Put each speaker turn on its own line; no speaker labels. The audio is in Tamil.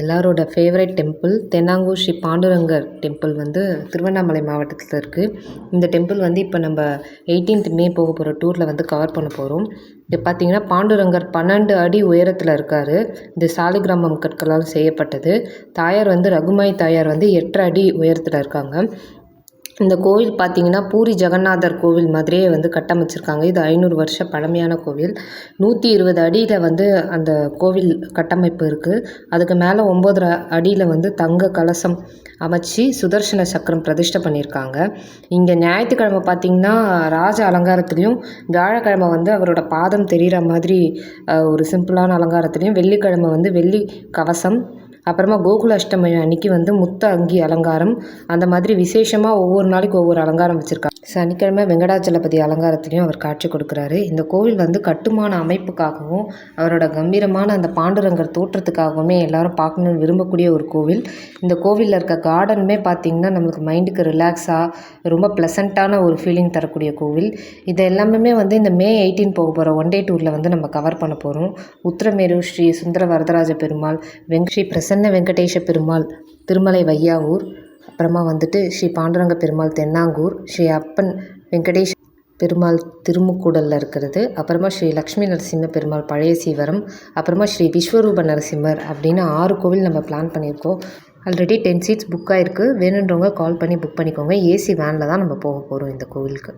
எல்லாரோட favourite temple Thennangur Sri Pandurangar temple வந்து திருவண்ணாமலை மாவட்டத்தில் இருக்குது. இந்த டெம்பிள் வந்து இப்போ நம்ம 18th மே போக போகிற டூரில் வந்து கவர் பண்ண போகிறோம். இது பார்த்திங்கன்னா பாண்டுரங்கர் 12 அடி உயரத்தில் இருக்கார். இது சாலிகிராமம் கற்களால் செய்யப்பட்டது. தாயார் வந்து ரகுமாய் தாயார் வந்து 8 அடி உயரத்தில் இருக்காங்க. இந்த கோவில் பார்த்திங்கன்னா பூரி ஜெகநாதர் கோவில் மாதிரியே வந்து கட்டமைச்சிருக்காங்க. இது 500 வருஷ பழமையான கோவில். 120 அடியில் வந்து அந்த கோவில் கட்டமைப்பு இருக்குது. அதுக்கு மேலே 9 அடியில் வந்து தங்க கலசம் அமைச்சு சுதர்சன சக்கரம் பிரதிஷ்டை பண்ணியிருக்காங்க. இங்கே ஞாயிற்றுக்கிழமை பார்த்திங்கன்னா ராஜ அலங்காரத்துலேயும், வியாழக்கிழமை வந்து அவரோட பாதம் தெரிகிற மாதிரி ஒரு சிம்பிளான அலங்காரத்துலேயும், வெள்ளிக்கிழமை வந்து வெள்ளி கவசம், அப்புறமா கோகுல அஷ்டமி அன்னைக்கு வந்து முத்த அங்கி அலங்காரம், அந்த மாதிரி விசேஷமாக ஒவ்வொரு நாளைக்கு ஒவ்வொரு அலங்காரம் வச்சுருக்காங்க. சனிக்கிழமை வெங்கடாச்சலபதி அலங்காரத்துலேயும் அவர் காட்சி கொடுக்குறாரு. இந்த கோவில் வந்து கட்டுமான அமைப்புக்காகவும் அவரோட கம்பீரமான அந்த பாண்டுரங்கர் தோற்றத்துக்காகவுமே எல்லாரும் பார்க்கணுன்னு விரும்பக்கூடிய ஒரு கோவில். இந்த கோவிலில் இருக்க கார்டனுமே பார்த்திங்கன்னா நம்மளுக்கு மைண்டுக்கு ரிலாக்ஸாக ரொம்ப ப்ளசண்ட்டான ஒரு ஃபீலிங் தரக்கூடிய கோவில். இது எல்லாமே வந்து இந்த மே 18 போக போகிற ஒன் டே டூரில் வந்து நம்ம கவர் பண்ண போகிறோம். உத்திரமேரு ஸ்ரீ சுந்தர வரதராஜ பெருமாள், ஸ்ரீ பிரசன்ன வெங்கடேஷ பெருமாள் திருமலை வையாவூர், அப்புறமா வந்துட்டு ஸ்ரீ பாண்டுரங்க பெருமாள் தென்னாங்கூர், ஸ்ரீ அப்பன் வெங்கடேஷ் பெருமாள் திருமுக்கூடலில் இருக்கிறது, அப்புறமா ஸ்ரீ லக்ஷ்மி நரசிம்ம பெருமாள் பழைய சீவரம், அப்புறமா ஸ்ரீ விஸ்வரூப நரசிம்மர் அப்படின்னு 6 கோவில் நம்ம பிளான் பண்ணியிருக்கோம். ஆல்ரெடி 10 சீட்ஸ் புக் ஆகிருக்கு. வேணுன்றவங்க கால் பண்ணி புக் பண்ணிக்கோங்க. ஏசி வேனில் தான் நம்ம போக போகிறோம் இந்த கோவிலுக்கு.